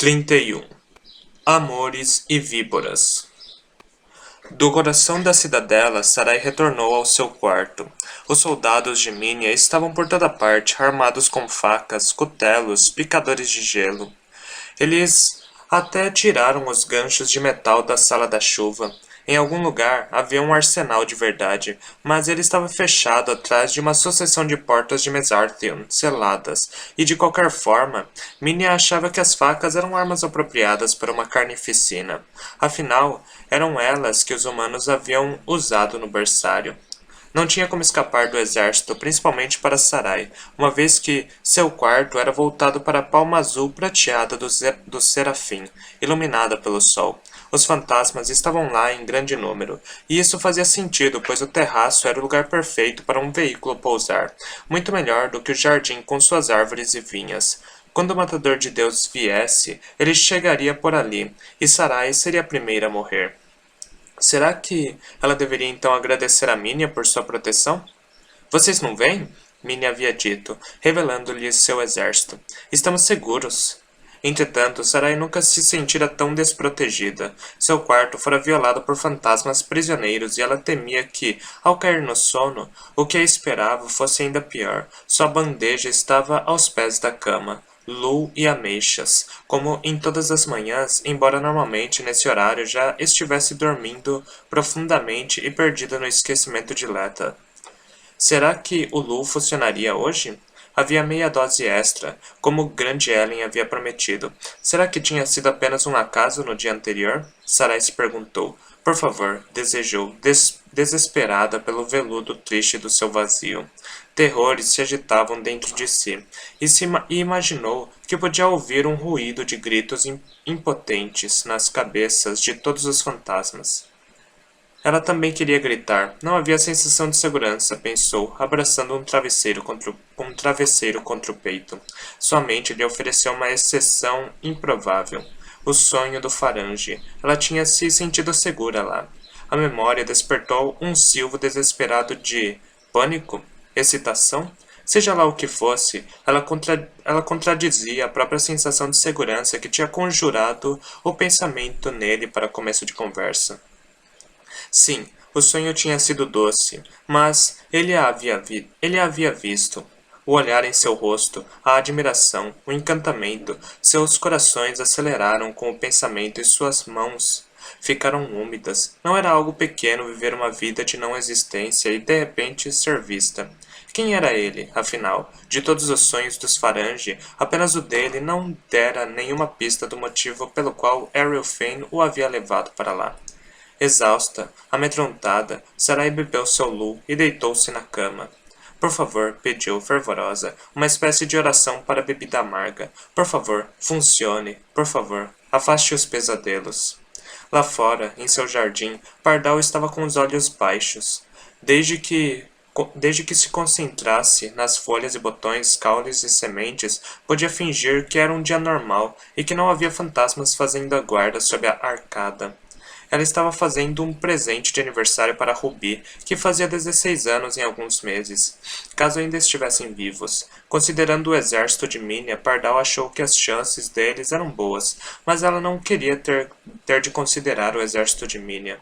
31. Amores e víboras. Do coração da cidadela, Sarai retornou ao seu quarto. Os soldados de Minia estavam por toda parte, armados com facas, cutelos, picadores de gelo. Eles até tiraram os ganchos de metal da sala da chuva. Em algum lugar havia um arsenal de verdade, mas ele estava fechado atrás de uma sucessão de portas de Mesarthion, seladas, e de qualquer forma, Minia achava que as facas eram armas apropriadas para uma carnificina. Afinal, eram elas que os humanos haviam usado no berçário. Não tinha como escapar do exército, principalmente para Sarai, uma vez que seu quarto era voltado para a palma azul prateada do Serafim, iluminada pelo sol. Os fantasmas estavam lá em grande número, e isso fazia sentido, pois o terraço era o lugar perfeito para um veículo pousar, muito melhor do que o jardim com suas árvores e vinhas. Quando o matador de Deus viesse, ele chegaria por ali, e Sarai seria a primeira a morrer. Será que ela deveria então agradecer a Minia por sua proteção? Vocês não vêm? Minia havia dito, revelando-lhes seu exército. Estamos seguros. Entretanto, Sarai nunca se sentira tão desprotegida. Seu quarto fora violado por fantasmas prisioneiros e ela temia que, ao cair no sono, o que a esperava fosse ainda pior. Sua bandeja estava aos pés da cama. Lu e ameixas, como em todas as manhãs, embora normalmente nesse horário já estivesse dormindo profundamente e perdida no esquecimento de Leta. Será que o Lu funcionaria hoje? Havia meia dose extra, como Grande Ellen havia prometido. Será que tinha sido apenas um acaso no dia anterior? Sarai se perguntou. Por favor, desejou, desesperada pelo veludo triste do seu vazio. Terrores se agitavam dentro de si, e imaginou que podia ouvir um ruído de gritos impotentes nas cabeças de todos os fantasmas. Ela também queria gritar. Não havia sensação de segurança, pensou, abraçando um travesseiro contra o peito. Sua mente lhe ofereceu uma exceção improvável. O sonho do Farange. Ela tinha se sentido segura lá. A memória despertou um silvo desesperado de pânico, excitação. Seja lá o que fosse, ela contradizia a própria sensação de segurança que tinha conjurado o pensamento nele para começo de conversa. Sim, o sonho tinha sido doce, mas ele a havia visto. O olhar em seu rosto, a admiração, o encantamento, seus corações aceleraram com o pensamento e suas mãos ficaram úmidas. Não era algo pequeno viver uma vida de não existência e de repente ser vista. Quem era ele, afinal? De todos os sonhos dos Farange, apenas o dele não dera nenhuma pista do motivo pelo qual Ariel Fane o havia levado para lá. Exausta, amedrontada, Sarai bebeu seu Lu e deitou-se na cama. Por favor, pediu, fervorosa, uma espécie de oração para a bebida amarga. Por favor, funcione. Por favor, afaste os pesadelos. Lá fora, em seu jardim, Pardal estava com os olhos baixos. Desde que se concentrasse nas folhas e botões, caules e sementes, podia fingir que era um dia normal e que não havia fantasmas fazendo a guarda sob a arcada. Ela estava fazendo um presente de aniversário para Ruby, que fazia 16 anos em alguns meses, caso ainda estivessem vivos. Considerando o exército de Minia, Pardal achou que as chances deles eram boas, mas ela não queria ter de considerar o exército de Minia.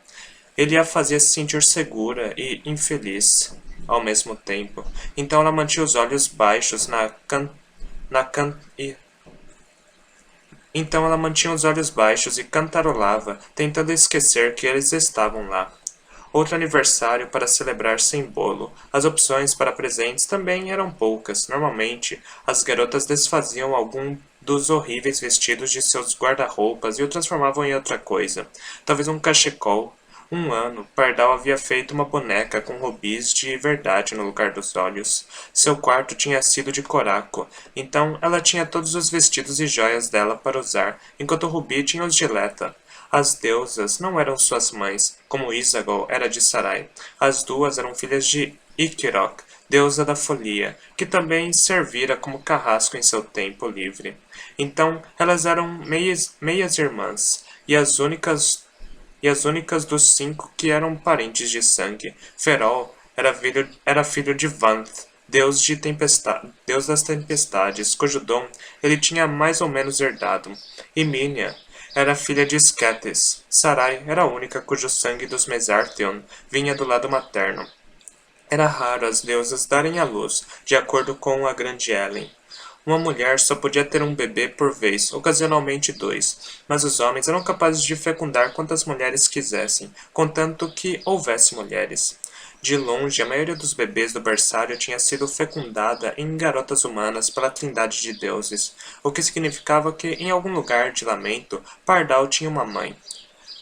Ele a fazia se sentir segura e infeliz ao mesmo tempo. Então ela mantinha os olhos baixos Então ela mantinha os olhos baixos e cantarolava, tentando esquecer que eles estavam lá. Outro aniversário para celebrar sem bolo. As opções para presentes também eram poucas. Normalmente, as garotas desfaziam algum dos horríveis vestidos de seus guarda-roupas e o transformavam em outra coisa. Talvez um cachecol. Um ano, Pardal havia feito uma boneca com rubis de verdade no lugar dos olhos. Seu quarto tinha sido de coraco, então ela tinha todos os vestidos e joias dela para usar, enquanto Rubi tinha os de Leta. As deusas não eram suas mães, como Isagol era de Sarai. As duas eram filhas de Ikirok, deusa da folia, que também servira como carrasco em seu tempo livre. Então, elas eram meias irmãs, e as únicas dos 5 que eram parentes de sangue. Ferol era filho de Vanth, Deus das tempestades, cujo dom ele tinha mais ou menos herdado. E Minia era filha de Sketes. Sarai era a única cujo sangue dos Mesartheon vinha do lado materno. Era raro as deusas darem à luz, de acordo com a grande Ellen. Uma mulher só podia ter um bebê por vez, ocasionalmente dois, mas os homens eram capazes de fecundar quantas mulheres quisessem, contanto que houvesse mulheres. De longe, a maioria dos bebês do berçário tinha sido fecundada em garotas humanas pela trindade de deuses, o que significava que, em algum lugar de Lamento, Pardal tinha uma mãe.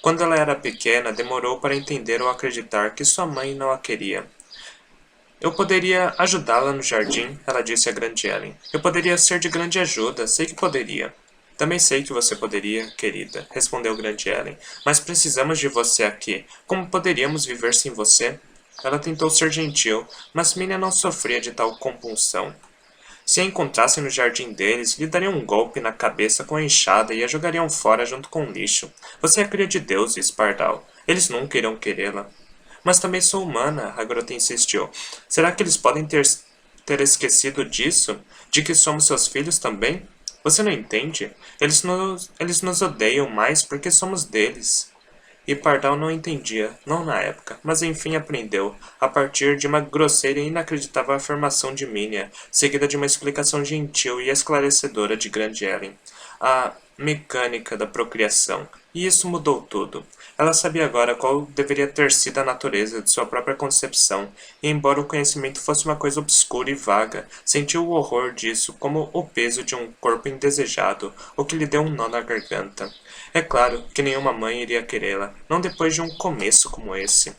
Quando ela era pequena, demorou para entender ou acreditar que sua mãe não a queria. Eu poderia ajudá-la no jardim, ela disse a grande Ellen. Eu poderia ser de grande ajuda, sei que poderia. Também sei que você poderia, querida, respondeu grande Ellen. Mas precisamos de você aqui. Como poderíamos viver sem você? Ela tentou ser gentil, mas Mina não sofria de tal compulsão. Se a encontrassem no jardim deles, lhe dariam um golpe na cabeça com a enxada e a jogariam fora junto com o lixo. Você é cria de deuses, Pardal. Eles nunca irão querê-la. Mas também sou humana, a garota insistiu. Será que eles podem ter esquecido disso? De que somos seus filhos também? Você não entende? Eles nos odeiam mais porque somos deles. E Pardal não entendia, não na época, mas enfim aprendeu, a partir de uma grosseira e inacreditável afirmação de Minia, seguida de uma explicação gentil e esclarecedora de Grande Ellen. A mecânica da procriação. E isso mudou tudo. Ela sabia agora qual deveria ter sido a natureza de sua própria concepção, e embora o conhecimento fosse uma coisa obscura e vaga, sentiu o horror disso como o peso de um corpo indesejado, o que lhe deu um nó na garganta. É claro que nenhuma mãe iria querê-la, não depois de um começo como esse.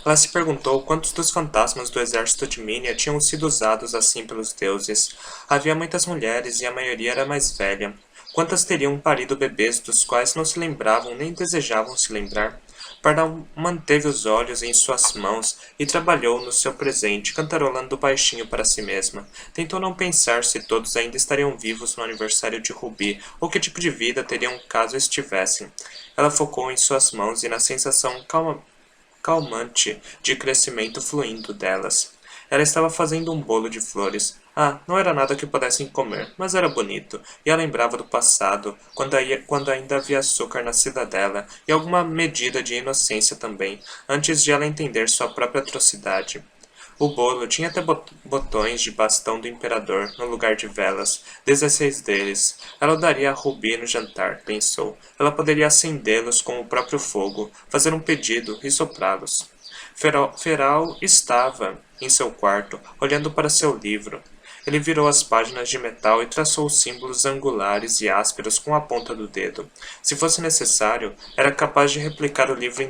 Ela se perguntou quantos dos fantasmas do exército de Minia tinham sido usados assim pelos deuses. Havia muitas mulheres e a maioria era mais velha. Quantas teriam parido bebês dos quais não se lembravam nem desejavam se lembrar? Pardal manteve os olhos em suas mãos e trabalhou no seu presente, cantarolando baixinho para si mesma. Tentou não pensar se todos ainda estariam vivos no aniversário de Ruby, ou que tipo de vida teriam caso estivessem. Ela focou em suas mãos e na sensação calmante de crescimento fluindo delas. Ela estava fazendo um bolo de flores. Ah, não era nada que pudessem comer, mas era bonito, e ela lembrava do passado, quando ainda havia açúcar na cidadela, e alguma medida de inocência também, antes de ela entender sua própria atrocidade. O bolo tinha até botões de bastão do imperador, no lugar de velas, 16 deles. Ela o daria a Ruby no jantar, pensou. Ela poderia acendê-los com o próprio fogo, fazer um pedido e soprá-los. Feral estava em seu quarto, olhando para seu livro. Ele virou as páginas de metal e traçou símbolos angulares e ásperos com a ponta do dedo. Se fosse necessário, era capaz de replicar o livro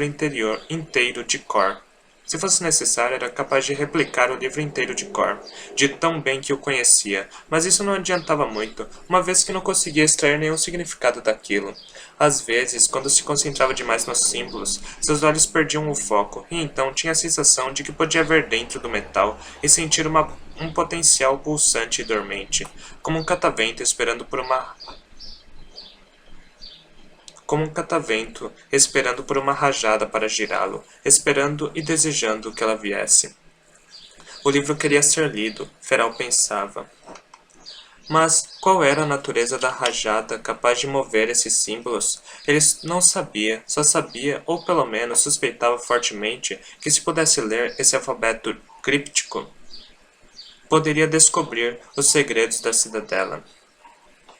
interior inteiro de cor. Se fosse necessário, era capaz de replicar o livro inteiro de cor, de tão bem que o conhecia, mas isso não adiantava muito, uma vez que não conseguia extrair nenhum significado daquilo. Às vezes, quando se concentrava demais nos símbolos, seus olhos perdiam o foco, e então tinha a sensação de que podia ver dentro do metal e sentir um potencial pulsante e dormente, como um catavento esperando por uma rajada para girá-lo, esperando e desejando que ela viesse. O livro queria ser lido, Feral pensava. Mas qual era a natureza da rajada capaz de mover esses símbolos? Ele não sabia, só sabia, ou pelo menos suspeitava fortemente, que se pudesse ler esse alfabeto críptico, poderia descobrir os segredos da cidadela.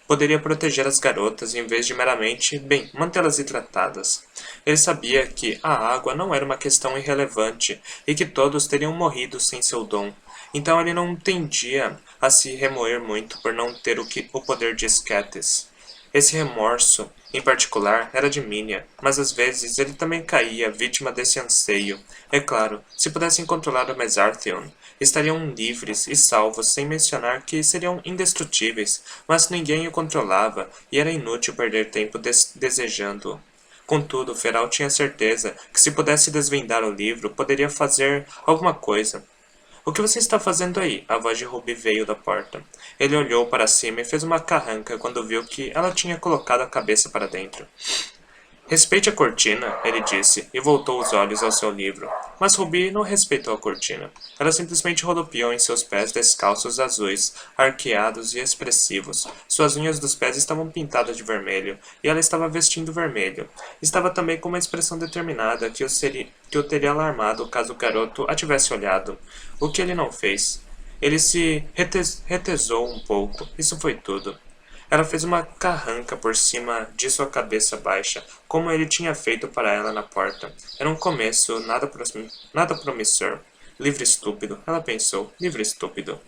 Poderia proteger as garotas em vez de meramente, bem, mantê-las hidratadas. Ele sabia que a água não era uma questão irrelevante e que todos teriam morrido sem seu dom. Então ele não tendia a se remoer muito por não ter o poder de Sketes. Esse remorso, em particular, era de Minia, mas às vezes ele também caía vítima desse anseio. É claro, se pudessem controlar o Mesartheon, estariam livres e salvos, sem mencionar que seriam indestrutíveis, mas ninguém o controlava e era inútil perder tempo desejando-o. Contudo, Feral tinha certeza que se pudesse desvendar o livro, poderia fazer alguma coisa. O que você está fazendo aí? A voz de Ruby veio da porta. Ele olhou para cima e fez uma carranca quando viu que ela tinha colocado a cabeça para dentro. Respeite a cortina, ele disse, e voltou os olhos ao seu livro. Mas Ruby não respeitou a cortina. Ela simplesmente rodopiou em seus pés descalços azuis, arqueados e expressivos. Suas unhas dos pés estavam pintadas de vermelho, e ela estava vestindo vermelho. Estava também com uma expressão determinada que o teria alarmado caso o garoto a tivesse olhado. O que ele não fez. Ele se retesou um pouco. Isso foi tudo. Ela fez uma carranca por cima de sua cabeça baixa, como ele tinha feito para ela na porta. Era um começo nada promissor. Livre estúpido, ela pensou, livre estúpido.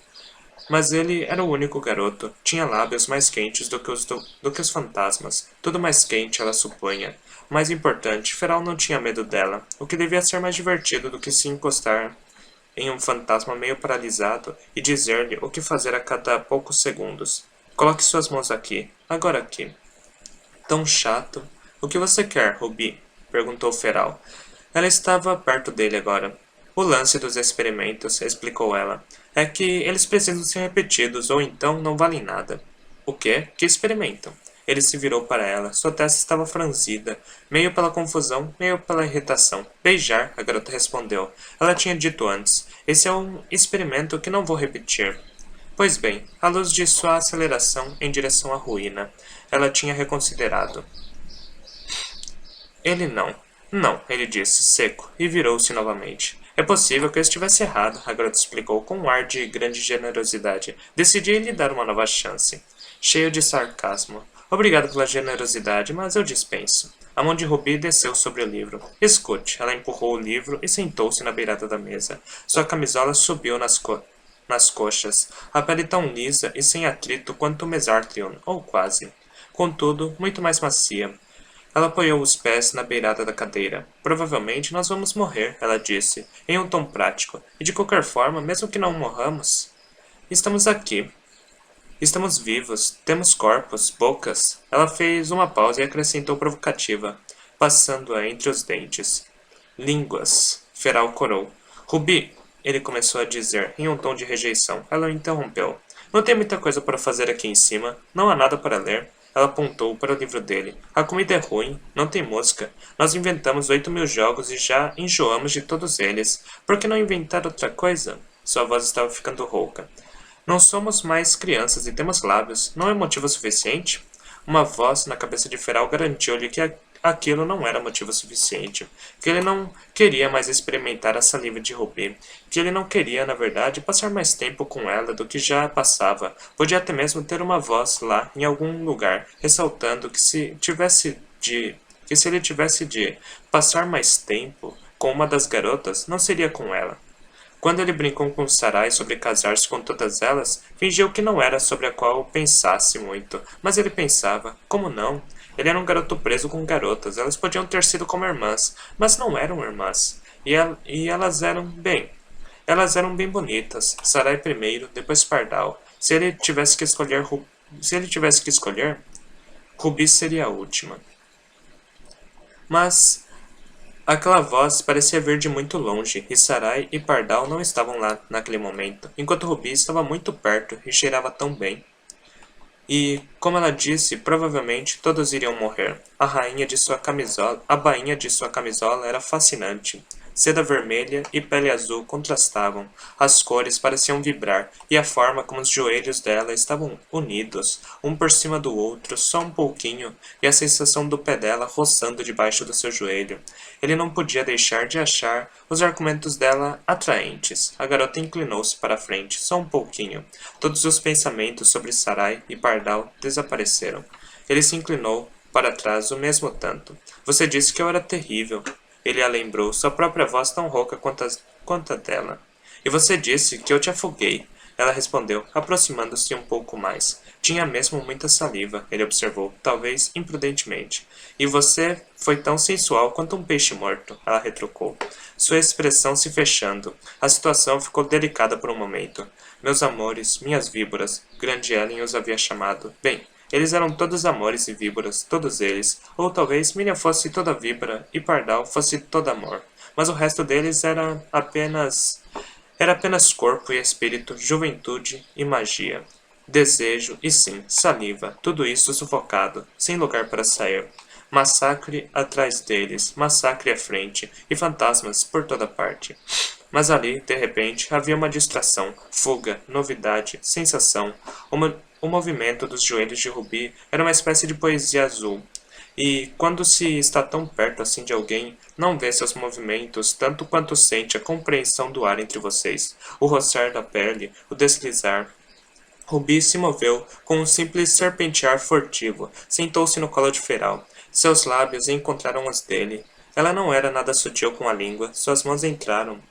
Mas ele era o único garoto. Tinha lábios mais quentes do que os fantasmas. Tudo mais quente, ela supunha. Mais importante, Feral não tinha medo dela, o que devia ser mais divertido do que se encostar em um fantasma meio paralisado e dizer-lhe o que fazer a cada poucos segundos. Coloque suas mãos aqui, agora aqui. Tão chato. O que você quer, Ruby? Perguntou Feral. Ela estava perto dele agora. O lance dos experimentos, explicou ela, é que eles precisam ser repetidos ou então não valem nada. O quê? Que experimentam? Ele se virou para ela. Sua testa estava franzida, meio pela confusão, meio pela irritação. Beijar, a garota respondeu. Ela tinha dito antes. Esse é um experimento que não vou repetir. Pois bem, à luz de sua aceleração em direção à ruína, ela tinha reconsiderado. Ele não. Não, ele disse, seco, e virou-se novamente. É possível que eu estivesse errado, a garota explicou com um ar de grande generosidade. Decidi lhe dar uma nova chance. Cheio de sarcasmo. Obrigado pela generosidade, mas eu dispenso. A mão de Ruby desceu sobre o livro. Escute, ela empurrou o livro e sentou-se na beirada da mesa. Sua camisola subiu nas coxas, a pele tão lisa e sem atrito quanto o Mesartrion, ou quase. Contudo, muito mais macia. Ela apoiou os pés na beirada da cadeira. Provavelmente nós vamos morrer, ela disse, em um tom prático. E de qualquer forma, mesmo que não morramos, estamos aqui. Estamos vivos, temos corpos, bocas. Ela fez uma pausa e acrescentou provocativa, passando-a entre os dentes. Línguas. Feral corou. Ruby, ele começou a dizer, em um tom de rejeição. Ela o interrompeu. Não tem muita coisa para fazer aqui em cima. Não há nada para ler. Ela apontou para o livro dele. A comida é ruim, não tem mosca. Nós inventamos 8.000 jogos e já enjoamos de todos eles. Por que não inventar outra coisa? Sua voz estava ficando rouca. Não somos mais crianças e temos lábios. Não é motivo suficiente? Uma voz na cabeça de Feral garantiu-lhe que aquilo não era motivo suficiente. Que ele não queria mais experimentar a saliva de Ruby. Que ele não queria, na verdade, passar mais tempo com ela do que já passava. Podia até mesmo ter uma voz lá, em algum lugar, ressaltando que se ele tivesse de passar mais tempo com uma das garotas, não seria com ela. Quando ele brincou com Sarai sobre casar-se com todas elas, fingiu que não era sobre a qual pensasse muito. Mas ele pensava, como não? Ele era um garoto preso com garotas, elas podiam ter sido como irmãs, mas não eram irmãs. E elas eram bem bonitas. Sarai primeiro, depois Pardal. Se ele tivesse que escolher, Ruby seria a última. Mas aquela voz parecia vir de muito longe, e Sarai e Pardal não estavam lá naquele momento, enquanto Ruby estava muito perto e cheirava tão bem. E, como ela disse, provavelmente todos iriam morrer. A bainha de sua camisola era fascinante. Seda vermelha e pele azul contrastavam. As cores pareciam vibrar, e a forma como os joelhos dela estavam unidos, um por cima do outro, só um pouquinho, e a sensação do pé dela roçando debaixo do seu joelho. Ele não podia deixar de achar os argumentos dela atraentes. A garota inclinou-se para a frente, só um pouquinho. Todos os pensamentos sobre Sarai e Pardal desapareceram. Ele se inclinou para trás o mesmo tanto. Você disse que eu era terrível. Ele a lembrou, sua própria voz tão rouca quanto a dela. E você disse que eu te afoguei. Ela respondeu, aproximando-se um pouco mais. Tinha mesmo muita saliva, ele observou, talvez imprudentemente. E você foi tão sensual quanto um peixe morto, ela retrucou. Sua expressão se fechando. A situação ficou delicada por um momento. Meus amores, minhas víboras, Grande Ellen os havia chamado. Bem, eles eram todos amores e víboras, todos eles. Ou talvez Miriam fosse toda víbora e Pardal fosse todo amor. Mas o resto deles era apenas corpo e espírito, juventude e magia. Desejo e sim, saliva, tudo isso sufocado, sem lugar para sair. Massacre atrás deles, massacre à frente, e fantasmas por toda parte. Mas ali, de repente, havia uma distração, fuga, novidade, sensação. O movimento dos joelhos de Rubi era uma espécie de poesia azul. E, quando se está tão perto assim de alguém, não vê seus movimentos tanto quanto sente a compreensão do ar entre vocês, o roçar da pele, o deslizar. Rubi se moveu com um simples serpentear furtivo, sentou-se no colo de Feral. Seus lábios encontraram os dele. Ela não era nada sutil com a língua, suas mãos entraram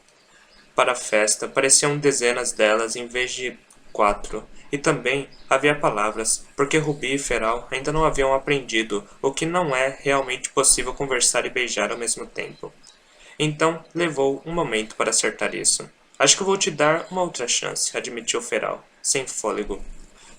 para a festa, pareciam dezenas delas em vez de 4. E também havia palavras, porque Rubi e Feral ainda não haviam aprendido o que não é realmente possível conversar e beijar ao mesmo tempo. Então levou um momento para acertar isso. Acho que vou te dar uma outra chance, admitiu Feral, sem fôlego.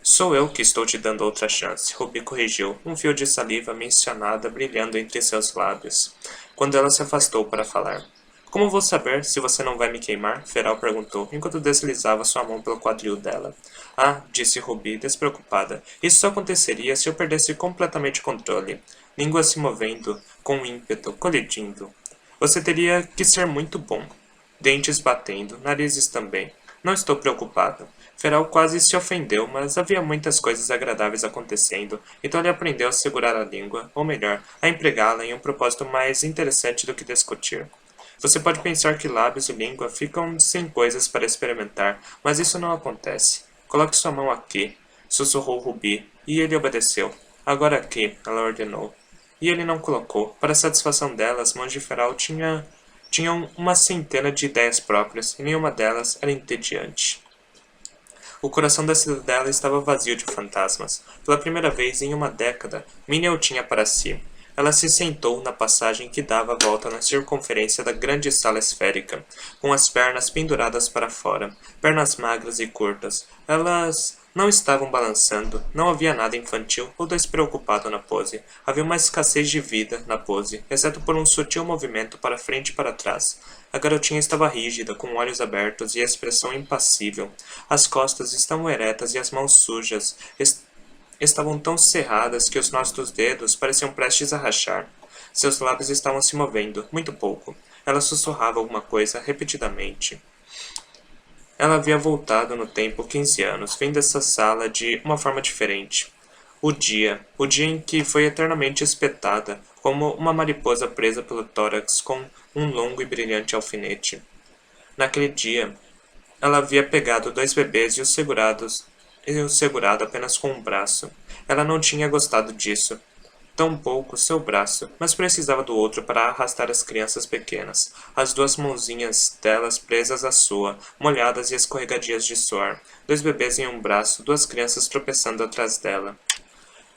Sou eu que estou te dando outra chance, Rubi corrigiu, um fio de saliva mencionada brilhando entre seus lábios, quando ela se afastou para falar. Como vou saber se você não vai me queimar? Feral perguntou, enquanto deslizava sua mão pelo quadril dela. Ah, disse Rubi, despreocupada. Isso só aconteceria se eu perdesse completamente o controle. Língua se movendo, com ímpeto, colidindo. Você teria que ser muito bom. Dentes batendo, narizes também. Não estou preocupado. Feral quase se ofendeu, mas havia muitas coisas agradáveis acontecendo, então ele aprendeu a segurar a língua, ou melhor, a empregá-la em um propósito mais interessante do que discutir. Você pode pensar que lábios e língua ficam sem coisas para experimentar, mas isso não acontece. Coloque sua mão aqui, sussurrou Rubi, e ele obedeceu. Agora aqui, ela ordenou. E ele não colocou. Para a satisfação dela, as mãos de Feral tinham uma centena de ideias próprias, e nenhuma delas era entediante. O coração da cidadela estava vazio de fantasmas. Pela primeira vez em uma década, Minnie o tinha para si. Ela se sentou na passagem que dava a volta na circunferência da grande sala esférica, com as pernas penduradas para fora, pernas magras e curtas. Elas não estavam balançando, não havia nada infantil ou despreocupado na pose. Havia uma escassez de vida na pose, exceto por um sutil movimento para frente e para trás. A garotinha estava rígida, com olhos abertos e expressão impassível. As costas estavam eretas e as mãos sujas estavam tão cerradas que os nós dos dedos pareciam prestes a rachar. Seus lábios estavam se movendo, muito pouco. Ela sussurrava alguma coisa repetidamente. Ela havia voltado no tempo 15 anos, vendo essa sala de uma forma diferente. O dia em que foi eternamente espetada, como uma mariposa presa pelo tórax com um longo e brilhante alfinete. Naquele dia, ela havia pegado 2 bebês e os segurado apenas com um braço. Ela não tinha gostado disso. Tampouco seu braço, mas precisava do outro para arrastar as crianças pequenas, as 2 mãozinhas delas presas à sua, molhadas e escorregadias de suor, 2 bebês em um braço, 2 crianças tropeçando atrás dela.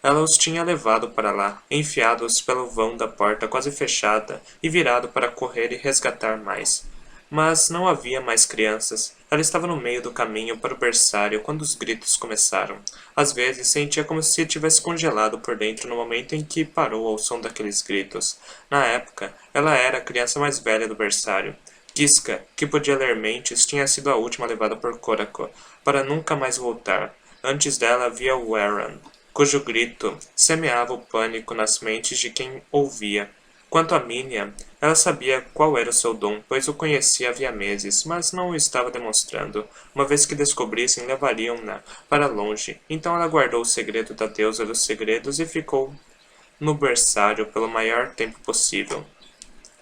Ela os tinha levado para lá, enfiados pelo vão da porta quase fechada e virado para correr e resgatar mais. Mas não havia mais crianças. Ela estava no meio do caminho para o berçário quando os gritos começaram. Às vezes sentia como se tivesse congelado por dentro no momento em que parou ao som daqueles gritos. Na época, ela era a criança mais velha do berçário. Kiska, que podia ler mentes, tinha sido a última levada por Korako, para nunca mais voltar. Antes dela havia Warren, cujo grito semeava o pânico nas mentes de quem ouvia. Quanto a Minia, ela sabia qual era o seu dom, pois o conhecia havia meses, mas não o estava demonstrando. Uma vez que descobrissem, levariam-na para longe. Então ela guardou o segredo da deusa dos segredos e ficou no berçário pelo maior tempo possível.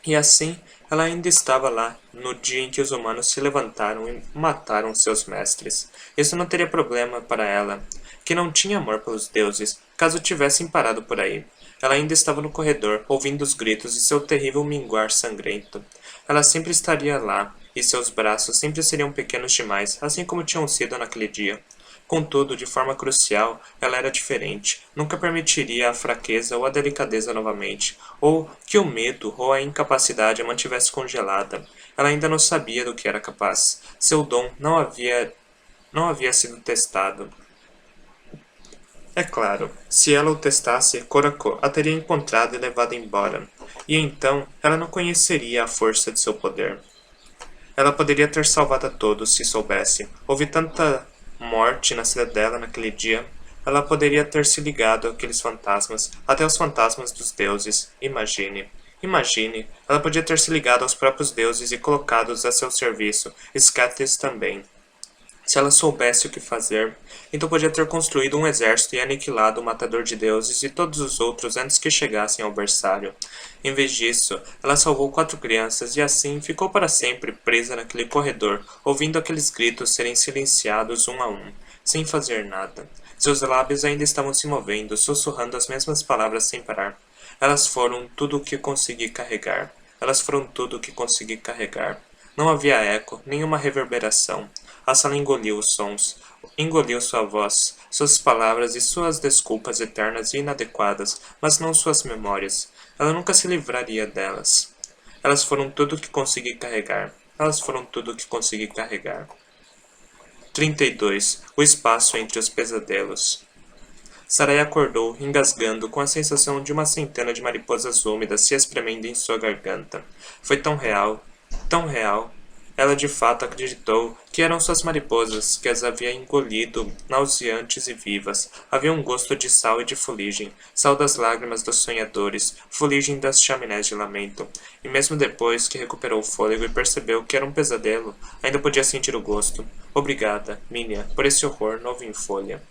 E assim, ela ainda estava lá, no dia em que os humanos se levantaram e mataram seus mestres. Isso não teria problema para ela, que não tinha amor pelos deuses, caso tivessem parado por aí. Ela ainda estava no corredor, ouvindo os gritos e seu terrível minguar sangrento. Ela sempre estaria lá, e seus braços sempre seriam pequenos demais, assim como tinham sido naquele dia. Contudo, de forma crucial, ela era diferente. Nunca permitiria a fraqueza ou a delicadeza novamente, ou que o medo ou a incapacidade a mantivesse congelada. Ela ainda não sabia do que era capaz. Seu dom não havia sido testado. É claro, se ela o testasse, Korako a teria encontrado e levado embora. E então, ela não conheceria a força de seu poder. Ela poderia ter salvado a todos, se soubesse. Houve tanta morte na cidadela naquele dia. Ela poderia ter se ligado àqueles fantasmas, até os fantasmas dos deuses. Imagine. Imagine, ela podia ter se ligado aos próprios deuses e colocado-os a seu serviço, Scathis também. Se ela soubesse o que fazer, então podia ter construído um exército e aniquilado o matador de deuses e todos os outros antes que chegassem ao berçário. Em vez disso, ela salvou 4 crianças e assim ficou para sempre presa naquele corredor, ouvindo aqueles gritos serem silenciados um a um, sem fazer nada. Seus lábios ainda estavam se movendo, sussurrando as mesmas palavras sem parar. Elas foram tudo o que consegui carregar. Elas foram tudo o que consegui carregar. Não havia eco, nenhuma reverberação. A sala engoliu os sons, engoliu sua voz, suas palavras e suas desculpas eternas e inadequadas, mas não suas memórias. Ela nunca se livraria delas. Elas foram tudo o que consegui carregar. Elas foram tudo o que consegui carregar. 32. O espaço entre os pesadelos. Sarai acordou, engasgando, com a sensação de uma centena de mariposas úmidas se espremendo em sua garganta. Foi tão real, tão real. Ela de fato acreditou que eram suas mariposas, que as havia engolido, nauseantes e vivas. Havia um gosto de sal e de fuligem, sal das lágrimas dos sonhadores, fuligem das chaminés de lamento. E mesmo depois que recuperou o fôlego e percebeu que era um pesadelo, ainda podia sentir o gosto. Obrigada, Minia, por esse horror novo em folha.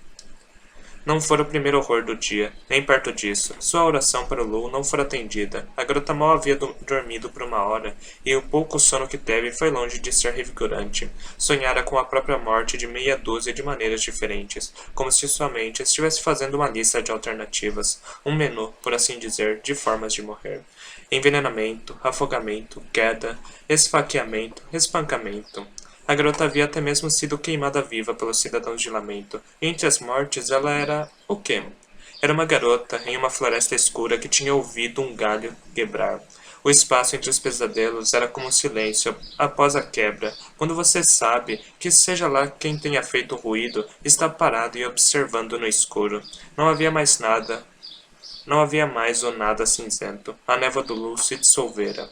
Não fora o primeiro horror do dia, nem perto disso. Sua oração para o Lu não fora atendida. A garota mal havia dormido por uma hora, e o pouco sono que teve foi longe de ser revigorante. Sonhara com a própria morte de meia dúzia de maneiras diferentes, como se sua mente estivesse fazendo uma lista de alternativas, um menu, por assim dizer, de formas de morrer. Envenenamento, afogamento, queda, esfaqueamento, espancamento. A garota havia até mesmo sido queimada viva pelos cidadãos de Lamento. Entre as mortes, ela era o quê? Era uma garota em uma floresta escura que tinha ouvido um galho quebrar. O espaço entre os pesadelos era como um silêncio após a quebra, quando você sabe que, seja lá quem tenha feito o ruído, está parado e observando no escuro. Não havia mais nada. Não havia mais o nada cinzento. A névoa do Lu se dissolvera.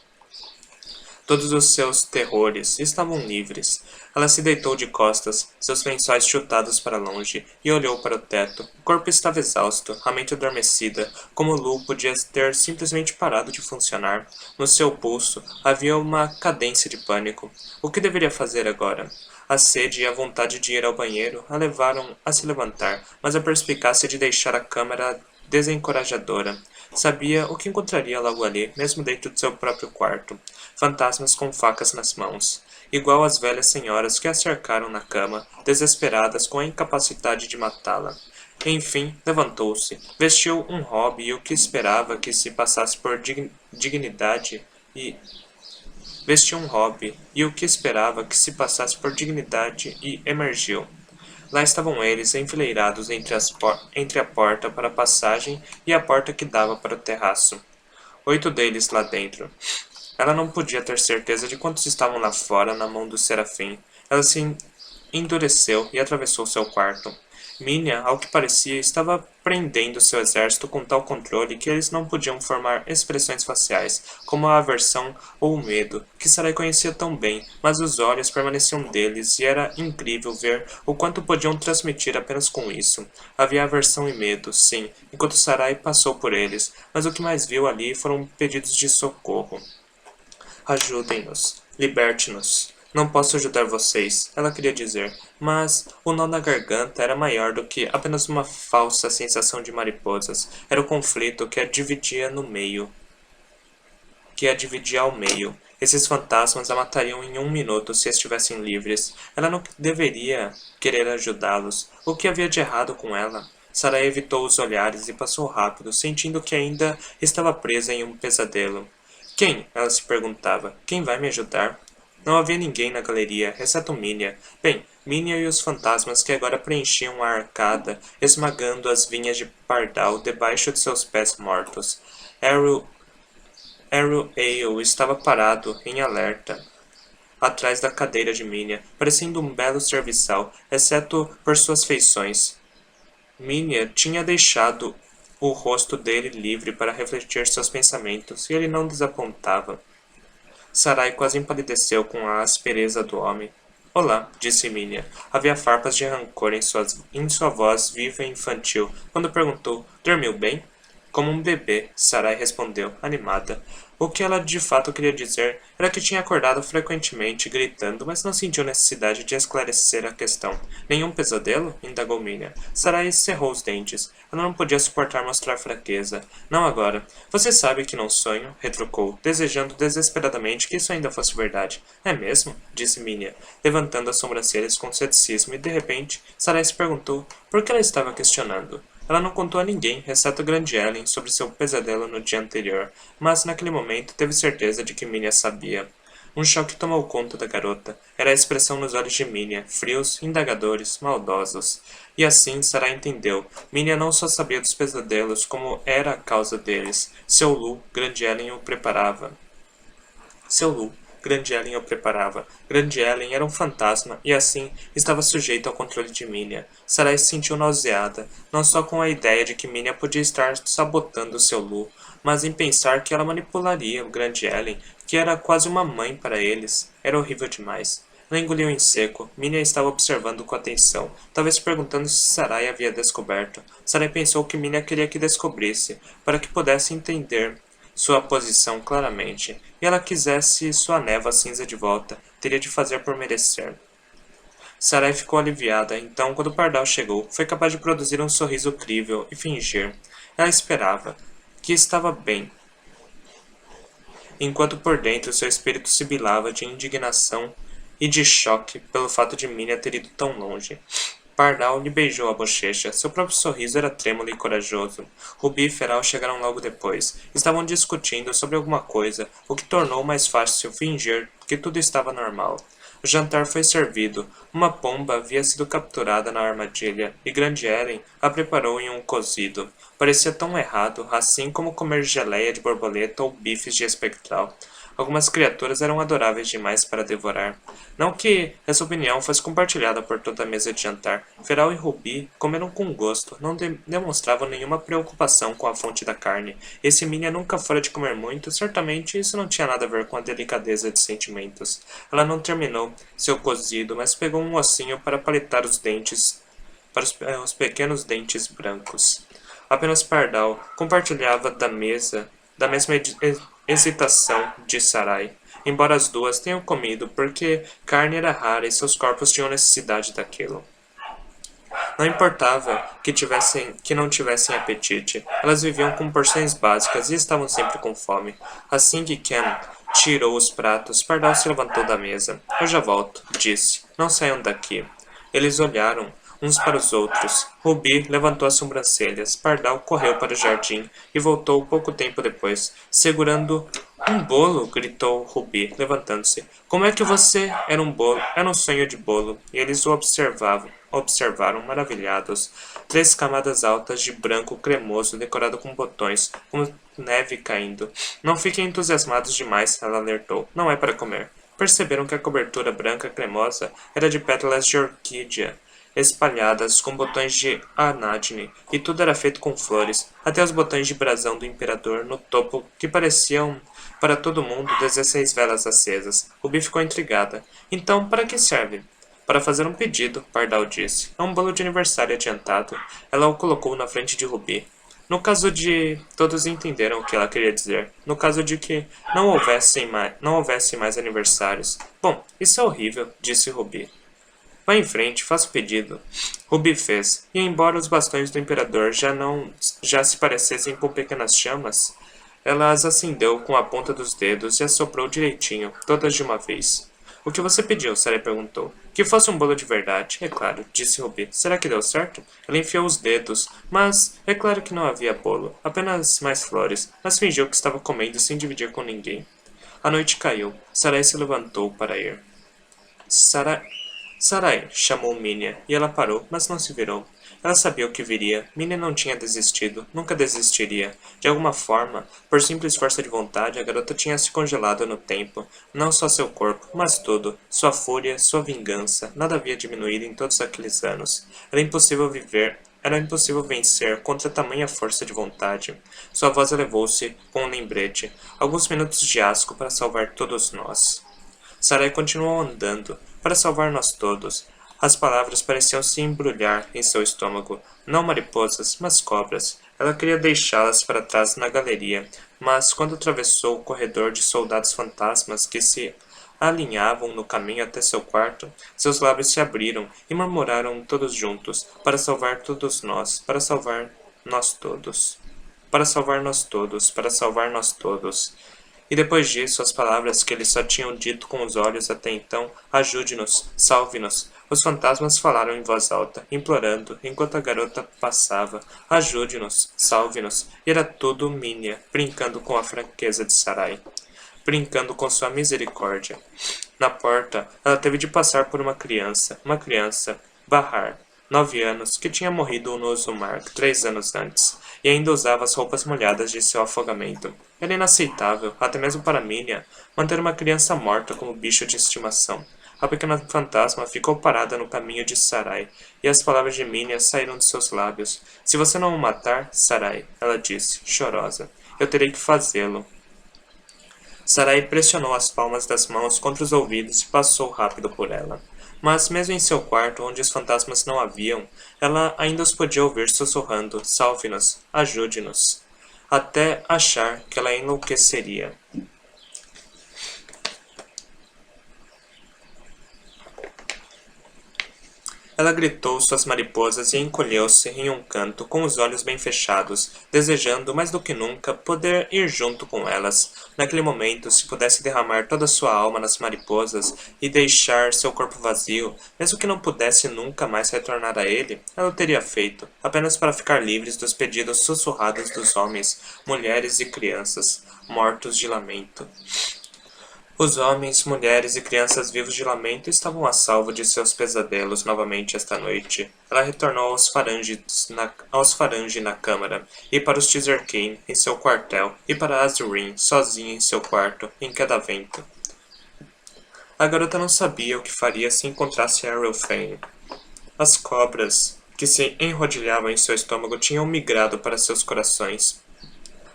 Todos os seus terrores estavam livres. Ela se deitou de costas, seus lençóis chutados para longe, e olhou para o teto. O corpo estava exausto, a mente adormecida, como Lu podia ter simplesmente parado de funcionar. No seu pulso havia uma cadência de pânico. O que deveria fazer agora? A sede e a vontade de ir ao banheiro a levaram a se levantar, mas a perspicácia de deixar a cama era desencorajadora. Sabia o que encontraria logo ali, mesmo dentro de seu próprio quarto. Fantasmas com facas nas mãos. Igual às velhas senhoras que a cercaram na cama, desesperadas com a incapacidade de matá-la. Enfim, levantou-se, vestiu um hobby e o que esperava que se passasse por dignidade e... Vestiu um hobby e o que esperava que se passasse por dignidade e emergiu. Lá estavam eles, enfileirados entre a porta para a passagem e a porta que dava para o terraço. 8 deles lá dentro. Ela não podia ter certeza de quantos estavam lá fora na mão do serafim. Ela se endureceu e atravessou seu quarto. Minia, ao que parecia, estava prendendo seu exército com tal controle que eles não podiam formar expressões faciais, como a aversão ou o medo, que Sarai conhecia tão bem, mas os olhos permaneciam deles e era incrível ver o quanto podiam transmitir apenas com isso. Havia aversão e medo, sim, enquanto Sarai passou por eles, mas o que mais viu ali foram pedidos de socorro. Ajudem-nos, liberte-nos. Não posso ajudar vocês, ela queria dizer, mas o nó na garganta era maior do que apenas uma falsa sensação de mariposas. Era o conflito que a dividia no meio. Que a dividia ao meio. Esses fantasmas a matariam em 1 minuto se estivessem livres. Ela não deveria querer ajudá-los. O que havia de errado com ela? Sarai evitou os olhares e passou rápido, sentindo que ainda estava presa em um pesadelo. Quem? Ela se perguntava. Quem vai me ajudar? Não havia ninguém na galeria, exceto Minia. Bem, Minia e os fantasmas que agora preenchiam a arcada, esmagando as vinhas de pardal debaixo de seus pés mortos. Arrow Ale estava parado, em alerta, atrás da cadeira de Minia, parecendo um belo serviçal, exceto por suas feições. Minia tinha deixado o rosto dele livre para refletir seus pensamentos, e ele não desapontava. Sarai quase empalideceu com a aspereza do homem. Olá, disse Minia. Havia farpas de rancor em sua voz viva e infantil, quando perguntou: Dormiu bem? Como um bebê, Sarai respondeu, animada. O que ela de fato queria dizer era que tinha acordado frequentemente, gritando, mas não sentiu necessidade de esclarecer a questão. Nenhum pesadelo? Indagou Minia. Sarai cerrou os dentes. Ela não podia suportar mostrar fraqueza. Não agora. Você sabe que não sonho? Retrucou, desejando desesperadamente que isso ainda fosse verdade. É mesmo? Disse Minia, levantando as sobrancelhas com ceticismo, e de repente, Sarai se perguntou por que ela estava questionando. Ela não contou a ninguém, exceto Grande Ellen, sobre seu pesadelo no dia anterior, mas naquele momento teve certeza de que Minia sabia. Um choque tomou conta da garota. Era a expressão nos olhos de Minia, frios, indagadores, maldosos. E assim Sarah entendeu. Minia não só sabia dos pesadelos, como era a causa deles. Seu Lu, Grande Ellen o preparava. Seu Lu, Grande Ellen o preparava. Grande Ellen era um fantasma e, assim, estava sujeito ao controle de Minia. Sarai se sentiu nauseada, não só com a ideia de que Minia podia estar sabotando seu Lu, mas em pensar que ela manipularia o Grande Ellen, que era quase uma mãe para eles. Era horrível demais. Ela engoliu em seco. Minia estava observando com atenção, talvez perguntando se Sarai havia descoberto. Sarai pensou que Minia queria que descobrisse, para que pudesse entender sua posição claramente, e ela quisesse sua névoa cinza de volta, teria de fazer por merecer. Sarai ficou aliviada, então, quando o pardal chegou, foi capaz de produzir um sorriso crível e fingir. Ela esperava, que estava bem, enquanto por dentro seu espírito sibilava de indignação e de choque pelo fato de Minia ter ido tão longe. Pardal lhe beijou a bochecha. Seu próprio sorriso era trêmulo e corajoso. Rubi e Feral chegaram logo depois. Estavam discutindo sobre alguma coisa, o que tornou mais fácil fingir que tudo estava normal. O jantar foi servido. Uma pomba havia sido capturada na armadilha, e Grande Ellen a preparou em um cozido. Parecia tão errado, assim como comer geleia de borboleta ou bifes de espectral. Algumas criaturas eram adoráveis demais para devorar. Não que essa opinião fosse compartilhada por toda a mesa de jantar. Feral e Rubi comeram com gosto, não demonstravam nenhuma preocupação com a fonte da carne. E se Minha nunca fora de comer muito, certamente isso não tinha nada a ver com a delicadeza de sentimentos. Ela não terminou seu cozido, mas pegou um ossinho para palitar os dentes, para os pequenos dentes brancos. Apenas Pardal compartilhava da mesma hesitação de Sarai, embora as duas tenham comido porque carne era rara e seus corpos tinham necessidade daquilo. Não importava que não tivessem apetite, elas viviam com porções básicas e estavam sempre com fome. Assim que Ken tirou os pratos, Pardal se levantou da mesa. Eu já volto, disse. Não saiam daqui. Eles olharam uns para os outros. Rubi levantou as sobrancelhas. Pardal correu para o jardim e voltou pouco tempo depois, segurando um bolo, gritou Rubi, levantando-se. Como é que você era um bolo? Era um sonho de bolo. E eles o observaram maravilhados. 3 camadas altas de branco cremoso, decorado com botões, como neve caindo. Não fiquem entusiasmados demais, ela alertou. Não é para comer. Perceberam que a cobertura branca cremosa era de pétalas de orquídea, espalhadas com botões de anádine, e tudo era feito com flores, até os botões de brasão do imperador no topo, que pareciam, para todo mundo, 16 velas acesas. Rubi ficou intrigada. Então, para que serve? Para fazer um pedido, Pardal disse. É um bolo de aniversário adiantado. Ela o colocou na frente de Rubi. No caso de... Todos entenderam o que ela queria dizer. No caso de que não houvesse mais aniversários. Bom, isso é horrível, disse Rubi. Vá em frente, faça o pedido. Rubi fez, e embora os bastões do imperador já se parecessem com pequenas chamas, ela as acendeu com a ponta dos dedos e assoprou direitinho, todas de uma vez. O que você pediu? Sarah perguntou. Que fosse um bolo de verdade, é claro, disse Rubi. Será que deu certo? Ela enfiou os dedos, mas é claro que não havia bolo, apenas mais flores, mas fingiu que estava comendo sem dividir com ninguém. A noite caiu. Sarai se levantou para ir. Sarai, chamou Minia, e ela parou, mas não se virou. Ela sabia o que viria. Minia não tinha desistido, nunca desistiria. De alguma forma, por simples força de vontade, a garota tinha se congelado no tempo. Não só seu corpo, mas tudo. Sua fúria, sua vingança, nada havia diminuído em todos aqueles anos. Era impossível vencer contra tamanha força de vontade. Sua voz elevou-se com um lembrete. Alguns minutos de asco para salvar todos nós. Sarai continuou andando. para salvar nós todos. As palavras pareciam se embrulhar em seu estômago, não mariposas, mas cobras. Ela queria deixá-las para trás na galeria, mas quando atravessou o corredor de soldados fantasmas que se alinhavam no caminho até seu quarto, seus lábios se abriram e murmuraram todos juntos, para salvar todos nós, para salvar nós todos. Para salvar nós todos, para salvar nós todos. E depois disso, as palavras que eles só tinham dito com os olhos até então, ajude-nos, salve-nos. Os fantasmas falaram em voz alta, implorando, enquanto a garota passava, ajude-nos, salve-nos. E era tudo Minia, brincando com a franqueza de Sarai, brincando com sua misericórdia. Na porta, ela teve de passar por uma criança, Bahar, 9 anos, que tinha morrido no Uzumar 3 anos antes, e ainda usava as roupas molhadas de seu afogamento. Era inaceitável, até mesmo para Minia, manter uma criança morta como bicho de estimação. A pequena fantasma ficou parada no caminho de Sarai, e as palavras de Minia saíram de seus lábios. Se você não o matar, Sarai, ela disse, chorosa, eu terei que fazê-lo. Sarai pressionou as palmas das mãos contra os ouvidos e passou rápido por ela. Mas, mesmo em seu quarto, onde os fantasmas não haviam, ela ainda os podia ouvir sussurrando, salve-nos, ajude-nos, até achar que ela enlouqueceria. Ela gritou suas mariposas e encolheu-se em um canto, com os olhos bem fechados, desejando, mais do que nunca, poder ir junto com elas. Naquele momento, se pudesse derramar toda sua alma nas mariposas e deixar seu corpo vazio, mesmo que não pudesse nunca mais retornar a ele, ela o teria feito, apenas para ficar livres dos pedidos sussurrados dos homens, mulheres e crianças, mortos de lamento. Os homens, mulheres e crianças vivos de lamento estavam a salvo de seus pesadelos novamente esta noite. Ela retornou aos Farange na câmara, e para os Tizerkane em seu quartel, e para Azurin, sozinha em seu quarto, em Kedavento. A garota não sabia o que faria se encontrasse Arelfane. As cobras que se enrodilhavam em seu estômago tinham migrado para seus corações.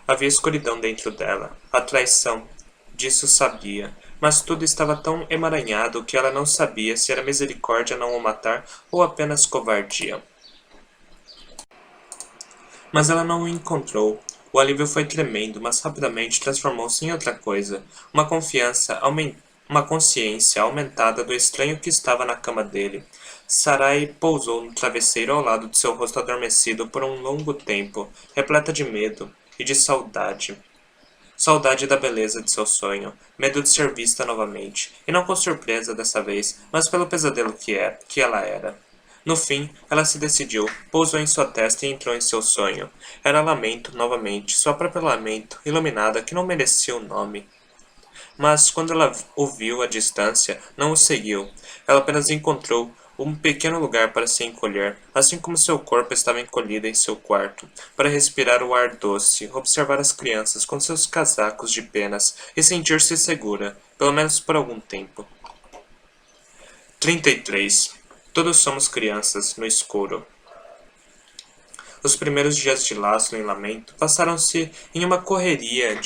Havia escuridão dentro dela, a traição. Disso sabia, mas tudo estava tão emaranhado que ela não sabia se era misericórdia não o matar ou apenas covardia. Mas ela não o encontrou. O alívio foi tremendo, mas rapidamente transformou-se em outra coisa. Uma consciência aumentada do estranho que estava na cama dele. Sarai pousou no travesseiro ao lado de seu rosto adormecido por um longo tempo, repleta de medo e de saudade. Saudade da beleza de seu sonho, medo de ser vista novamente, e não com surpresa dessa vez, mas pelo pesadelo que ela era. No fim, ela se decidiu, pousou em sua testa e entrou em seu sonho. Era lamento, novamente, sua própria lamento, iluminada, que não merecia o nome. Mas, quando ela o viu à distância, não o seguiu. Ela apenas encontrou um pequeno lugar para se encolher, assim como seu corpo estava encolhido em seu quarto, para respirar o ar doce, observar as crianças com seus casacos de penas e sentir-se segura, pelo menos por algum tempo. 33. Todos somos crianças, no escuro. Os primeiros dias de Laszlo em Lamento passaram-se em uma correria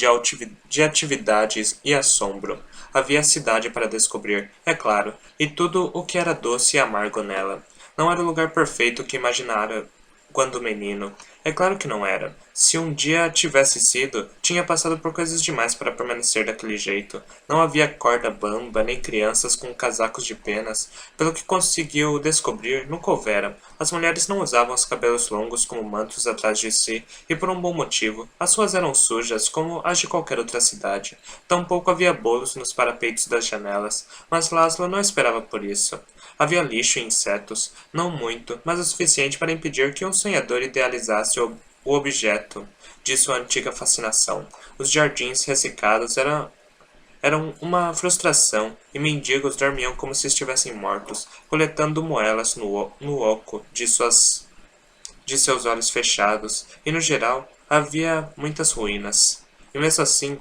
de atividades e assombro. Havia a cidade para descobrir, é claro, e tudo o que era doce e amargo nela. Não era o lugar perfeito que imaginara quando menino. É claro que não era. Se um dia tivesse sido, tinha passado por coisas demais para permanecer daquele jeito. Não havia corda bamba, nem crianças com casacos de penas. Pelo que conseguiu descobrir, nunca houvera. As mulheres não usavam os cabelos longos como mantos atrás de si, e por um bom motivo. As ruas eram sujas, como as de qualquer outra cidade. Tampouco havia bolos nos parapeitos das janelas, mas Laszlo não esperava por isso. Havia lixo e insetos, não muito, mas o suficiente para impedir que um sonhador idealizasse o objeto de sua antiga fascinação. Os jardins ressecados eram uma frustração, e mendigos dormiam como se estivessem mortos, coletando moelas no oco de seus olhos fechados, e no geral havia muitas ruínas. E mesmo assim,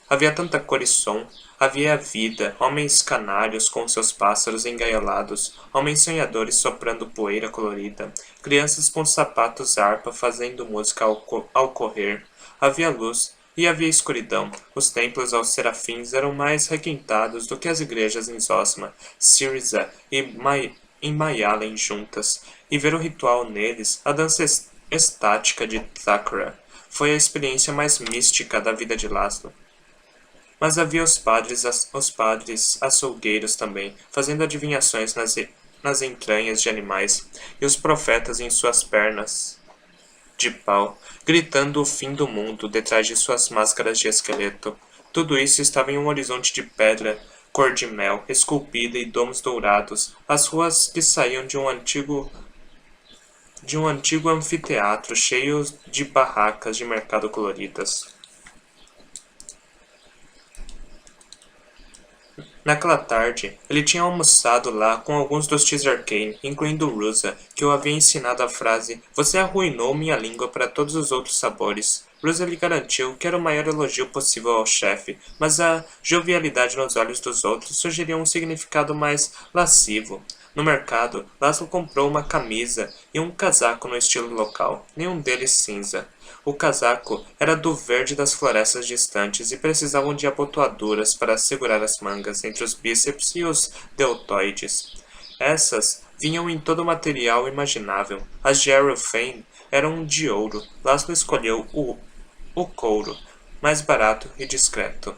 havia tanta cor e som, havia vida, homens canários com seus pássaros engaiolados, homens sonhadores soprando poeira colorida, crianças com sapatos harpa fazendo música ao correr. Havia luz, E havia escuridão. Os templos aos serafins eram mais requintados do que as igrejas em Zosma, Sirza e em Mayalen juntas, e ver o ritual neles, a dança estática de Thakra, foi a experiência mais mística da vida de Laszlo. Mas havia os padres açougueiros também, fazendo adivinhações nas entranhas de animais, e os profetas em suas pernas de pau, gritando o fim do mundo detrás de suas máscaras de esqueleto. Tudo isso estava em um horizonte de pedra cor de mel, esculpida e domos dourados, as ruas que saíam de um antigo anfiteatro cheio de barracas de mercado coloridas. Naquela tarde, ele tinha almoçado lá com alguns dos Teasercane, incluindo Rusa, que o havia ensinado a frase "Você arruinou minha língua para todos os outros sabores". Rusa lhe garantiu que era o maior elogio possível ao chefe, mas a jovialidade nos olhos dos outros sugeria um significado mais lascivo. No mercado, Laszlo comprou uma camisa e um casaco no estilo local, nenhum deles cinza. O casaco era do verde das florestas distantes e precisavam de abotoaduras para segurar as mangas entre os bíceps e os deltoides. Essas vinham em todo o material imaginável. As de Aerofane eram de ouro. Laszlo escolheu o couro, mais barato e discreto.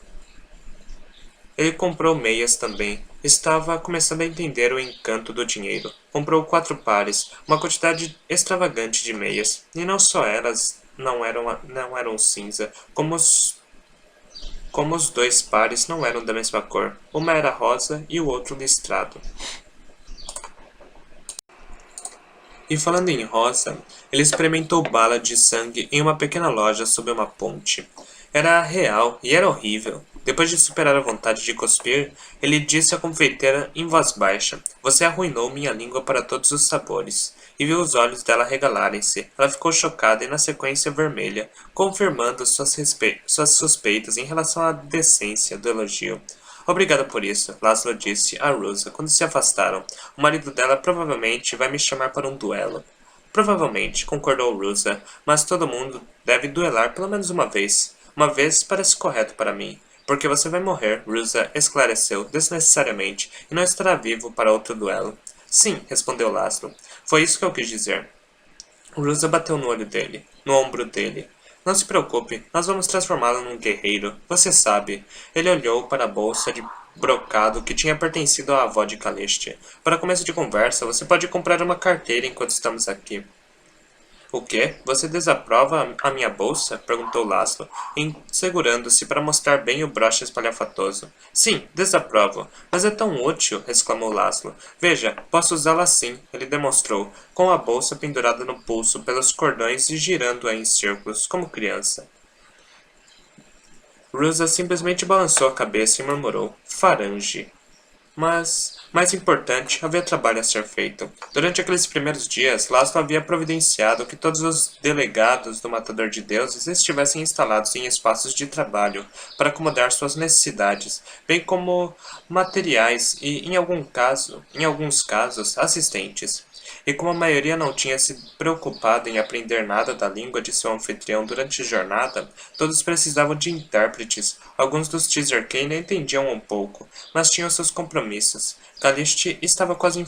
Ele comprou meias também. Estava começando a entender o encanto do dinheiro. Comprou 4 pares, uma quantidade extravagante de meias. E não só elas não eram cinza, como os 2 pares não eram da mesma cor. Uma era rosa e o outro listrado. E falando em rosa, ele experimentou bala de sangue em uma pequena loja sob uma ponte. Era real e era horrível. Depois de superar a vontade de cuspir, ele disse à confeiteira em voz baixa: "Você arruinou minha língua para todos os sabores." E viu os olhos dela regalarem-se. Ela ficou chocada e na sequência vermelha, confirmando suas suspeitas em relação à decência do elogio. "Obrigado por isso", Laszlo disse a Rosa quando se afastaram. "O marido dela provavelmente vai me chamar para um duelo." "Provavelmente", concordou Rosa, "mas todo mundo deve duelar pelo menos uma vez. Uma vez parece correto para mim." "Porque você vai morrer", Rosa esclareceu desnecessariamente, "e não estará vivo para outro duelo." "Sim", respondeu Laszlo. "Foi isso que eu quis dizer." Rosa bateu no ombro dele. "Não se preocupe, nós vamos transformá-lo num guerreiro. Você sabe." Ele olhou para a bolsa de brocado que tinha pertencido à avó de Caleste. "Para começo de conversa, você pode comprar uma carteira enquanto estamos aqui." "O quê? Você desaprova a minha bolsa?" perguntou Laszlo, segurando-se para mostrar bem o broche espalhafatoso. "Sim, desaprovo. Mas é tão útil!" exclamou Laszlo. "Veja, posso usá-la assim." Ele demonstrou, com a bolsa pendurada no pulso pelos cordões e girando-a em círculos, como criança. Rosa simplesmente balançou a cabeça e murmurou: "Farange." Mas, mais importante, havia trabalho a ser feito. Durante aqueles primeiros dias, Laszlo havia providenciado que todos os delegados do Matador de Deuses estivessem instalados em espaços de trabalho para acomodar suas necessidades, bem como materiais e, em alguns casos, assistentes. E como a maioria não tinha se preocupado em aprender nada da língua de seu anfitrião durante a jornada, todos precisavam de intérpretes. Alguns dos Teasercane entendiam um pouco, mas tinham seus compromissos. Caliste estava quase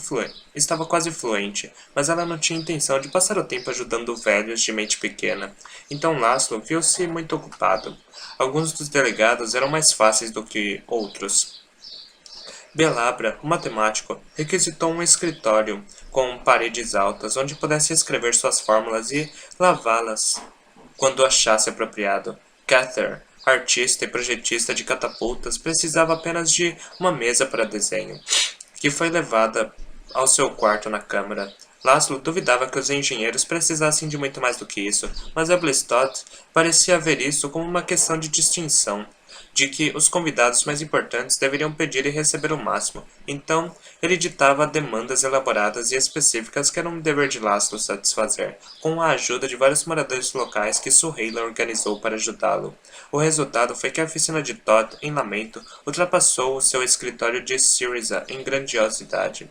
fluente, mas ela não tinha intenção de passar o tempo ajudando velhos de mente pequena. Então Laszlo viu-se muito ocupado. Alguns dos delegados eram mais fáceis do que outros. Belabra, o matemático, requisitou um escritório com paredes altas onde pudesse escrever suas fórmulas e lavá-las quando achasse apropriado. Cather, artista e projetista de catapultas, precisava apenas de uma mesa para desenho, que foi levada ao seu quarto na câmara. Laszlo duvidava que os engenheiros precisassem de muito mais do que isso, mas Eblestot parecia ver isso como uma questão de distinção, de que os convidados mais importantes deveriam pedir e receber o máximo. Então, ele ditava demandas elaboradas e específicas que era um dever de Laszlo satisfazer, com a ajuda de vários moradores locais que Suheila organizou para ajudá-lo. O resultado foi que a oficina de Todd, em Lamento, ultrapassou o seu escritório de Syriza em grandiosidade.